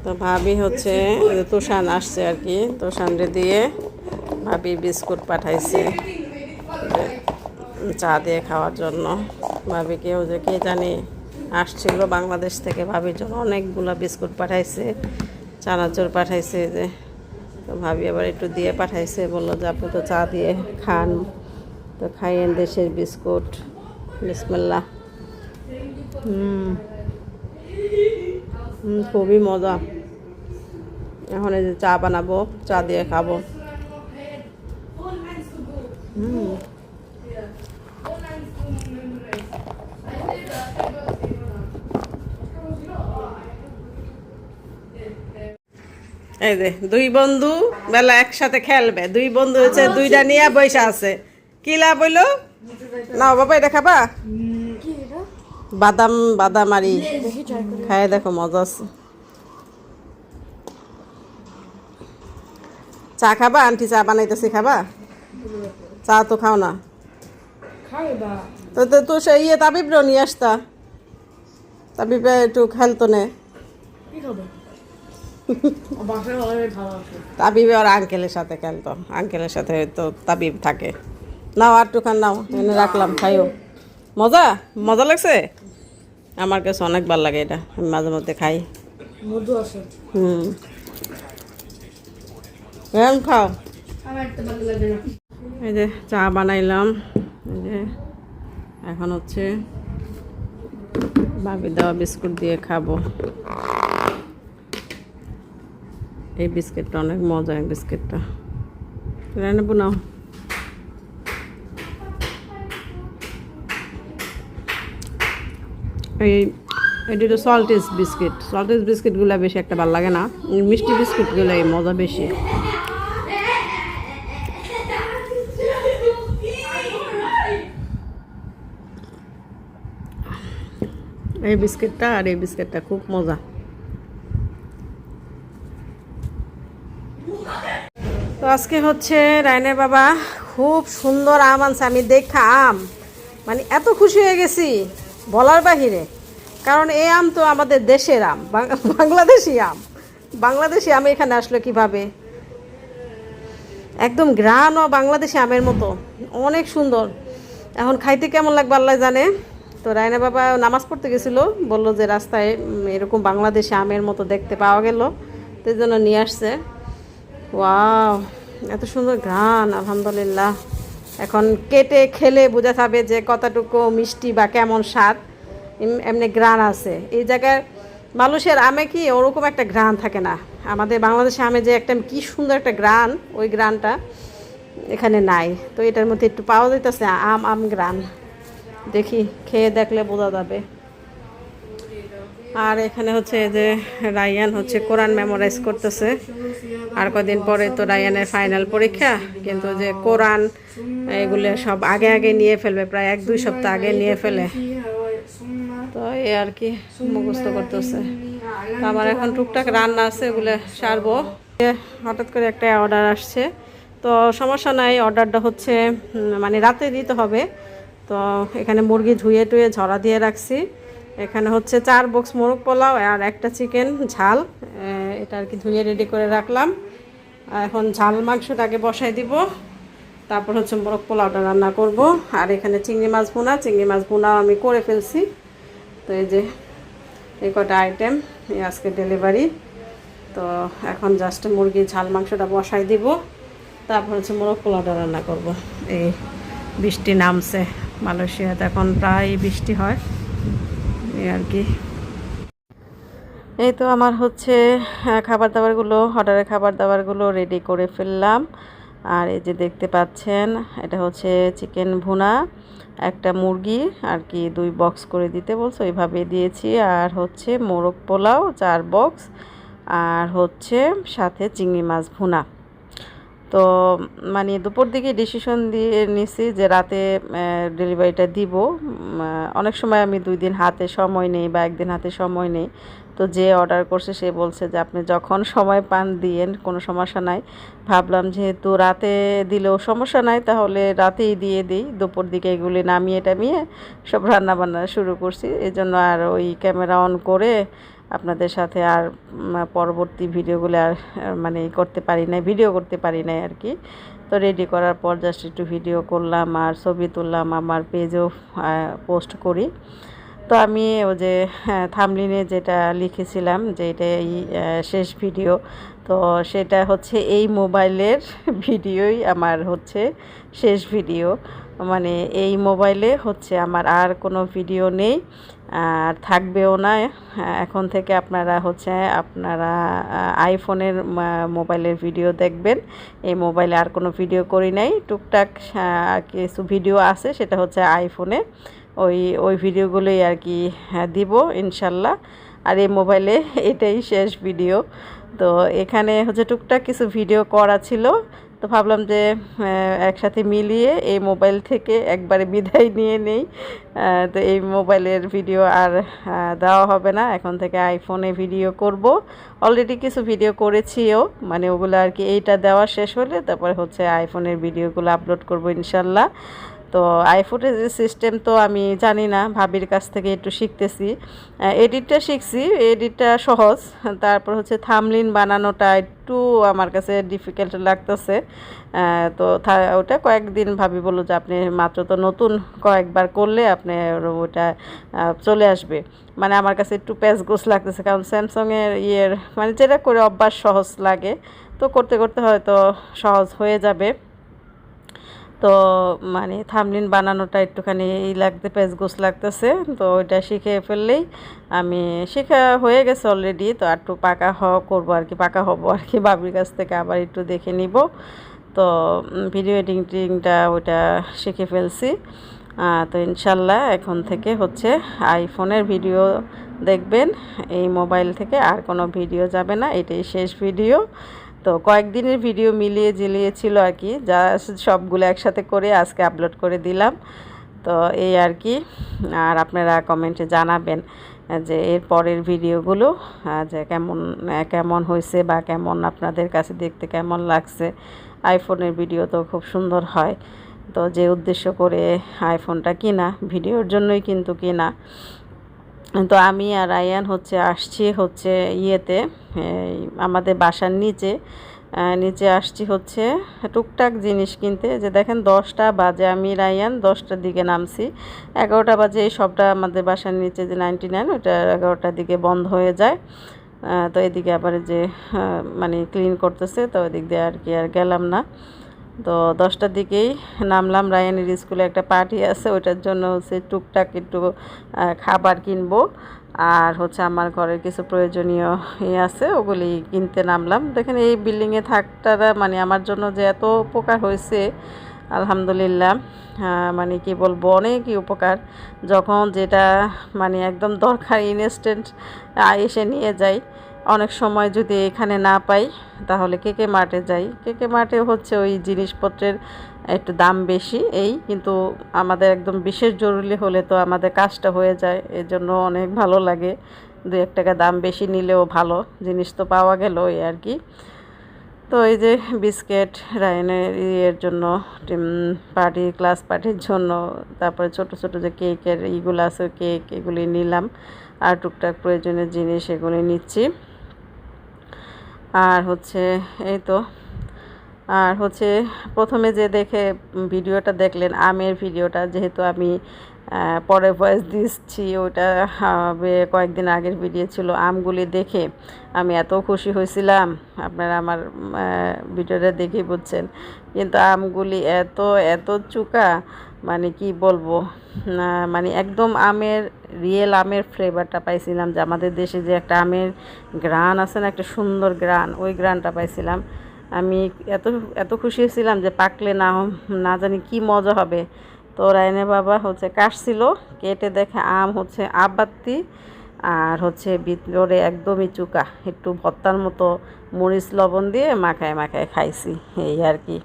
তো ভাবি হচ্ছে তুষান আসছে আর কি, তুষানরে দিয়ে ভাবি বিস্কুট পাঠাইছে চা দিয়ে খাওয়ার জন্য। ভাবিকেও যে কে জানি আসছিল বাংলাদেশ থেকে, ভাবির জন্য অনেকগুলো বিস্কুট পাঠাইছে, চানাচুর পাঠাইছে যে। তো ভাবি আবার একটু দিয়ে পাঠাইছে, বললো যে আপনি তো চা দিয়ে খান, তো খাইয়েন দেশের বিস্কুট। বিসমিল্লাহ। খুবই মজা। এখন এই যে চা বানাবো, চা দিয়ে খাবো। এই যে দুই বন্ধু বেলা একসাথে খেলবে, দুই বন্ধু হচ্ছে দুইটা নিয়ে বৈশা আছে। কি লাভ হইলো? নাও বাবা, এটা খাবা? বাদাম বাদাম আরি খায় দেখো, মজা আছে। চা খাবা? আন্টি চা বানাইতেছি, খাবা? চা তো খাও না। তো তো সে ইয়ে তাবিবরেও নিয়ে আসতা, তাবিবে একটু খেলতো নে। তাবিবে আর আঙ্কেলের সাথে খেলতো, আঙ্কেলের সাথে তো তাবিব থাকে। নাও আর টুকান নাও, এনে রাখলাম, খাইও। মজা মজা লাগছে? আমার কাছে অনেক ভালো লাগে এটা, আমি মাঝে মধ্যে খাই। খাও। এই যে চা বানাইলাম, এই যে এখন হচ্ছে ভাবি দেওয়া বিস্কুট দিয়ে খাবো। এই বিস্কিটটা অনেক মজা, এই বিস্কিটটা নেবো নাও। এটি তো সল্টেজ বিস্কিট, সল্টেজ বিস্কিটগুলো বেশি একটা ভালো লাগে না, মিষ্টি বিস্কুটগুলো মজা বেশি। এই বিস্কিটটা আর এই বিস্কিটটা খুব মজা। তো আজকে হচ্ছে রায়নের বাবা খুব সুন্দর আম আনছে, আমি দেখা আম মানে এত খুশি হয়ে গেছি বলার বাহিরে। কারণ এই আম তো আমাদের দেশের আম, বাংলাদেশি আম। বাংলাদেশি আম এখানে আসলো কিভাবে? একদম গ্রান ও বাংলাদেশি আমের মতো, অনেক সুন্দর। এখন খাইতে কেমন লাগবে আল্লাহ জানে। তো রায়না বাবা নামাজ পড়তে গেছিলো, বললো যে রাস্তায় এরকম বাংলাদেশি আমের মতো দেখতে পাওয়া গেল, তো এই জন্য নিয়ে আসছে। ওয়াও, এত সুন্দর ঘ্রাণ, আলহামদুলিল্লাহ। এখন কেটে খেলে বোঝা যাবে যে কতটুকু মিষ্টি বা কেমন স্বাদ। এমনি ঘ্রাণ আছে এই জায়গায়। মানুষের আমে কি ওরকম একটা ঘ্রাণ থাকে না, আমাদের বাংলাদেশে আমে যে একটা কি সুন্দর একটা ঘ্রাণ, ওই ঘ্রাণটা এখানে নাই। তো এটার মধ্যে একটু পাওয়া যাইতেছে আম আম ঘ্রাণ। দেখি খেয়ে দেখলে বোঝা যাবে। আর এখানে হচ্ছে যে রায়ান হচ্ছে কোরআন মেমোরাইজ করতেছে। আর কদিন পরে তো রায়ানের ফাইনাল পরীক্ষা, কিন্তু যে কোরআন এগুলো সব আগে আগে নিয়ে ফেলবে, প্রায় 1-2 সপ্তাহ আগে নিয়ে ফেলে। তো এই আর কি মুখস্থ করতেছে। তো আমার এখন টুকটাক রান্না আছে, এগুলো সারবো। হঠাৎ করে একটা অর্ডার আসছে, তো সমস্যা নাই, অর্ডারটা হচ্ছে মানে রাতে দিতে হবে। তো এখানে মুরগি ধুয়ে টুয়ে ঝরা দিয়ে রাখছি। এখানে হচ্ছে 4 বক্স মোরগ পোলাও আর একটা চিকেন ঝাল, এটা আর কি ধুয়ে রেডি করে রাখলাম। এখন ঝাল মাংসটাকে বসাই দিব, তারপর হচ্ছে মোরগ পোলাওটা রান্না করব। আর এখানে চিংড়ি মাছ ভুনা আমি করে ফেলছি। তো এই যে এই কটা আইটেম এই আজকে ডেলিভারি। তো এখন জাস্ট মুরগি ঝাল মাংসটা বসাই দিব, তারপর হচ্ছে মোরগ পোলাওটা রান্না করব। এই বৃষ্টি নামছে মালয়েশিয়াতে, এখন প্রায় বৃষ্টি হয় এই আর কি। এই তো আমার হচ্ছে খাবার দাবারগুলো, অর্ডারের খাবার দাবারগুলো রেডি করে ফেললাম। আর এই যে দেখতে পাচ্ছেন, এটা হচ্ছে চিকেন ভুনা, একটা মুরগি আর কি 2 বক্স করে দিতে বলছে, ওইভাবে দিয়েছি। আর হচ্ছে মোরগ পোলাও 4 বক্স, আর হচ্ছে সাথে চিংড়ি মাছ ভুনা। তো মানে দুপুর দিকে ডিসিশন দিয়ে নিছি যে রাতে ডেলিভারিটা দিব। অনেক সময় আমি 2 দিন হাতে সময় নেই বা 1 দিন হাতে সময় নেই। তো যে অর্ডার করছে সে বলছে যে আপনি যখন সময় পান দিয়েন, কোনো সমস্যা নাই। ভাবলাম যেহেতু রাতে দিলেও সমস্যা নাই, তাহলে রাতেই দিয়ে দিই। দুপুর দিকে এগুলি নামিয়ে টামিয়ে সব রান্নাবান্না শুরু করছি, এই জন্য আর ওই ক্যামেরা অন করে আপনাদের সাথে আর পরবর্তী ভিডিওগুলো আর মানে করতে পারি নাই, ভিডিও করতে পারি নাই আর কি। তো রেডি করার পর জাস্ট একটু ভিডিও করলাম আর ছবি তুললাম, আমার পেজেও পোস্ট করি। তো আমি ওই যে থামলিনে যেটা লিখেছিলাম যে এটাই শেষ ভিডিও, তো সেটা হচ্ছে এই মোবাইলের ভিডিওই আমার হচ্ছে শেষ ভিডিও। মানে এই মোবাইলে হচ্ছে আমার আর কোনো ভিডিও নেই আর থাকবেও না। এখন থেকে আপনারা আইফোনের মোবাইলের ভিডিও দেখবেন। এই মোবাইলে আর কোনো ভিডিও করি নাই, টুকটাক কিছু ভিডিও আছে, সেটা হচ্ছে আইফোনে। ওই ভিডিওগুলোই আর কি দিব ইনশাল্লাহ। আর এই মোবাইলে এটাই শেষ ভিডিও। তো এখানে হচ্ছে টুকটাক কিছু ভিডিও করা ছিল, তো ভাবলাম যে একসাথে মিলিয়ে এই মোবাইল থেকে একবারে বিদায় নিয়ে নেই। তো এই মোবাইলের ভিডিও আর দেওয়া হবে না, এখন থেকে আইফোনে ভিডিও করব। অলরেডি কিছু ভিডিও করেছিও, মানে ওগুলো আর কি এইটা দেওয়া শেষ হলে তারপরে হচ্ছে আইফোনের ভিডিওগুলো আপলোড করব ইনশাল্লাহ। তো আইফোনের যে সিস্টেম তো আমি জানি না, ভাবির কাছ থেকে একটু শিখতেছি। এডিটটা শিখছি, এডিটটা সহজ, তারপর হচ্ছে থামলিন বানানোটা একটু আমার কাছে ডিফিকাল্ট লাগতেছে। তো ওটা কয়েকদিন ভাবি বললো যে আপনি মাত্র তো নতুন, কয়েকবার করলে আপনি ওটা চলে আসবে। মানে আমার কাছে একটু প্যাচগোছ লাগতেছে, কারণ স্যামসাংয়ের মানে যেটা করে অভ্যাস সহজ লাগে, তো করতে করতে হয়তো সহজ হয়ে যাবে। তো মানে থামলিন বানানোটা একটুখানি প্যাচগোছ লাগতেছে, তো ওইটা শিখে ফেললেই আমি শেখা হয়ে গেছে অলরেডি। তো একটু পাকা করবো আর কি, পাকা হবো আর কি, বাবির কাছ থেকে আবার একটু দেখে নিব। তো ভিডিও এডিটিংটা ওইটা শিখে ফেলছি। তো ইনশাল্লাহ এখন থেকে হচ্ছে আইফোনের ভিডিও দেখবেন, এই মোবাইল থেকে আর কোনো ভিডিও যাবে না, এটাই শেষ ভিডিও। তো কয়েকদিনের ভিডিও মিলিয়ে ঝিলিয়ে ছিল আর কি, যা সবগুলো একসাথে করে আজকে আপলোড করে দিলাম। তো এই আর কি। আর আপনারা কমেন্টে জানাবেন যে এর পরের ভিডিওগুলো যে কেমন হয়েছে বা কেমন আপনাদের কাছে দেখতে কেমন লাগছে। আইফোনের ভিডিও তো খুব সুন্দর হয়, তো যে উদ্দেশ্য করে আইফোনটা কিনা, ভিডিওর জন্যই কিন্তু কিনা। তো আমি আর আয়ান হচ্ছে আসছি হচ্ছে ইয়েতে, আমাদের বাসার নিচে আসছি হচ্ছে টুকটাক জিনিস কিনতে। যে দেখেন 10টা বাজে, আমি রায়ান 10টার দিকে নামছি, 11টা বাজে এই সবটা আমাদের বাসার নিচে যে 99 ওটা 11টার দিকে বন্ধ হয়ে যায়। তো এদিকে আবার যে মানে ক্লিন করতেছে, তো ওই দিক দিয়ে আর কি আর গেলাম না। তো 10টার দিকেই নামলাম, রায়ানের স্কুলে একটা পার্টি আছে, ওইটার জন্য হচ্ছে টুকটাক একটু খাবার কিনবো, আর হচ্ছে আমার ঘরের কিছু প্রয়োজনীয় আছে, ওগুলি কিনতে নামলাম। দেখেন এই বিল্ডিংয়ে থাকটারা মানে আমার জন্য যে এত উপকার হয়েছে আলহামদুলিল্লাহ। মানে কি বলবো, অনেকই উপকার। যখন যেটা মানে একদম দরকার ইনস্ট্যান্ট এসে নিয়ে যাই। অনেক সময় যদি এখানে না পাই তাহলে কেকে মার্টে যাই, কেকে মার্টে হচ্ছে ওই জিনিসপত্রের একটু দাম বেশি, কিন্তু আমাদের একদম বিশেষ জরুরি হলে তো আমাদের কাজটা হয়ে যায়, এর জন্য অনেক ভালো লাগে। 2-1 টাকা দাম বেশি নিলেও ভালো জিনিস তো পাওয়া গেল এই আর কি। তো এই যে বিস্কিট রায়ানের জন্য, ক্লাস পার্টির জন্য, তারপরে ছোট ছোট যে কেকের এইগুলো আছে কেক, এগুলি নিলাম, আর টুকটাক প্রয়োজনীয় জিনিস এগুলি নিচ্ছি। আর হচ্ছে এই তো, আর হচ্ছে প্রথমে যে ভিডিওটা দেখলেন আমের ভিডিওটা, যেহেতু আমি পরে ভয়েস দিচ্ছি, ওটা কয়েকদিন আগের ভিডিও ছিল। আমগুলি দেখে আমি এত খুশি হয়েছিলাম, আপনারা আমার ভিডিওটা দেখেই বুঝছেন। কিন্তু আমগুলি এত এত চুকা, মানে কি বলবো, মানে একদম রিয়েল আমের ফ্লেভারটা পাইছিলাম, যে আমাদের দেশে যে একটা আমের গ্রান আছে না, একটা সুন্দর গ্রান, ওই গ্রানটা পাইছিলাম। আমি এত এত খুশি হয়েছিলাম যে পাকলে না জানি কি মজা হবে। তো রায়নের বাবা হচ্ছে কাটছিল, কেটে দেখে আম হচ্ছে আবাত্তি, আর হচ্ছে ভিতরে একদমই চুকা, একটু ভর্তার মতো মরিচ লবণ দিয়ে মাখায় মাখায় খাইছি এই আর কি।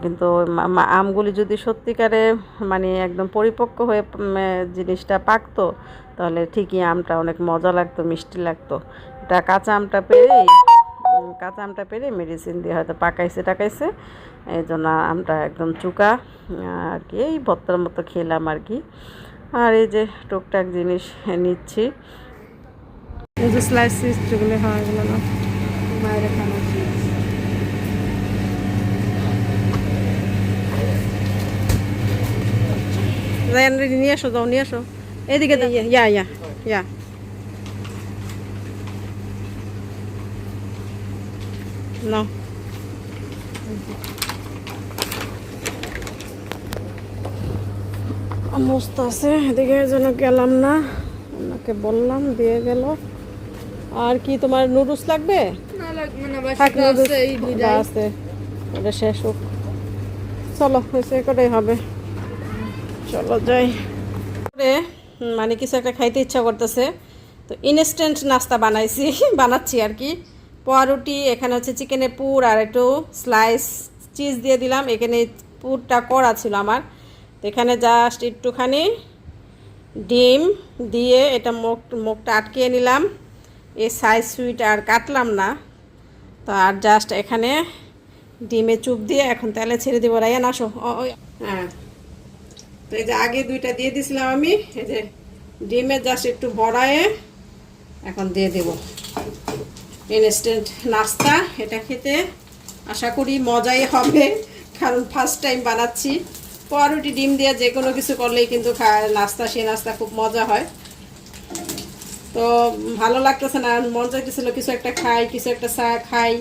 কিন্তু আমগুলি যদি সত্যিকারে মানে একদম পরিপক্ক হয়ে জিনিসটা পাকতো, তাহলে ঠিকই আমটা অনেক মজা লাগতো, মিষ্টি লাগতো। এটা কাঁচা আমটা পেরে মেডিসিন দিয়ে হয়তো টাকাইছে, এই জন্য আমটা একদম চুকা আর কি, এই ভর্তার মতো খেলাম আর কি। আর এই যে টুকটাক জিনিস নিচ্ছি। এই যে স্লাইস যেগুলো হয় এগুলো না মায়ের খানা রায়ান রেডি নিয়ে আসো যাও নিয়ে আসো এদিকে দাও ইয়া ইয়া ইয়া না মস্ত আছে এদিকে যেন গেলাম না ওনাকে বললাম দিয়ে গেল আর কি তোমার নুডলস লাগবে না লাগবে না থাক বাসায় নুডলস আছে এই দুইটাই আছে ওটা শেষ হোক চলো হয়েছে কটাই হবে চলো যাই মানে কিছু একটা খাইতে ইচ্ছা করতেছে তো ইনস্ট্যান্ট নাস্তা বানাচ্ছি আর কি পাউরুটি এখানে হচ্ছে চিকেনের পুর আর একটু স্লাইস চিজ দিয়ে দিলাম এখানে পুরটা করা ছিল আমার তো এখানে জাস্ট একটুখানি ডিম দিয়ে এটা মুখটা আটকিয়ে নিলাম এই সাইজ সুইট আর কাটলাম না তো আর জাস্ট এখানে ডিমে চুপ দিয়ে এখন তেলে ছেড়ে দেবো রায়ান আসো হ্যাঁ তো এই যে আগে দুইটা দিয়ে দিছিলাম আমি এই যে ডিমে জাস্ট একটু বড়ায়ে এখন দিয়ে দেব ইনস্ট্যান্ট নাস্তা এটা খেতে আশা করি মজাই হবে কারণ ফার্স্ট টাইম বানাচ্ছি পাউরুটি ডিম দিয়ে যে কোনো কিছু করলেই কিন্তু নাস্তা সেই নাস্তা খুব মজা হয় তো ভালো লাগতেছে না মন চাইতেছিল কিছু একটা খাই কিছু একটা চা খাই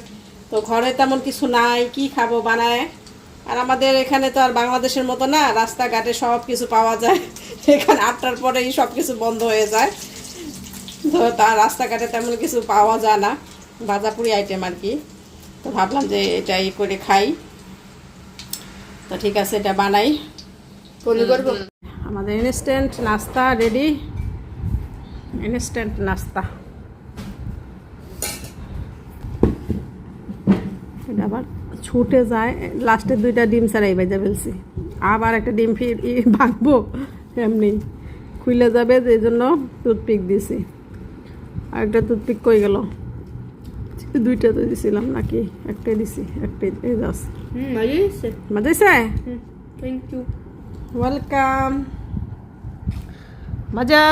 তো ঘরে তেমন কিছু নাই কি খাবো বানায় আর আমাদের এখানে তো আর বাংলাদেশের মতো না রাস্তাঘাটে সব কিছু পাওয়া যায় এখানে 8টার পরেই সব কিছু বন্ধ হয়ে যায় তো তার রাস্তাঘাটে তেমন কিছু পাওয়া যায় না ভাজাপুরি আইটেম আর কি তো ভাবলাম যে এটাই করে খাই তো ঠিক আছে এটা বানাই আমাদের ইনস্ট্যান্ট নাস্তা রেডি ইনস্ট্যান্ট নাস্তা এটা আবার ছুটে যায় লাস্টের দুইটা ডিম ছাড়াই বেজে ফেলছি আবার একটা ডিম ভাঙবো এমনি খুলে যাবে এই জন্য টুথপিক দিয়েছি আর একটা টুথপিক কই গেল দুইটা তো দিছিলাম নাকি একটাই দিছি একটাই এই যাস মজাইছে থ্যাংক ইউ ওয়েলকাম মজা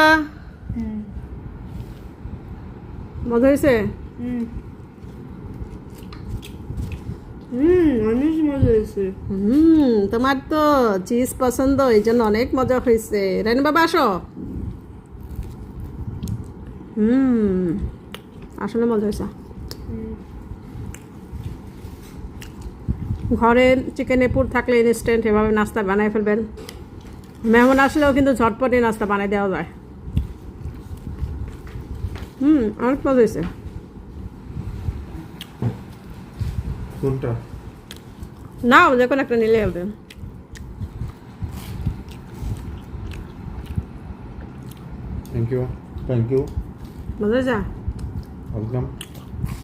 মজা হয়েছে অনেক মজা হয়েছে তোমার তো চিজ পছন্দ এই জন্য অনেক মজা হয়েছে রানু বাবা আসো আসলে মজা হয়েছে ঘরে চিকেনের পুর থাকলে ইনস্ট্যান্ট এভাবে নাস্তা বানাই ফেলবেন মেহমান আসলেও কিন্তু ঝটপটে নাস্তা বানাই দেওয়া যায় অনেক মজা হয়েছে কোনটা নাও যে কোনো একটা নিলে হবে থ্যাংক ইউ মজা হয়েছে ওয়েলকাম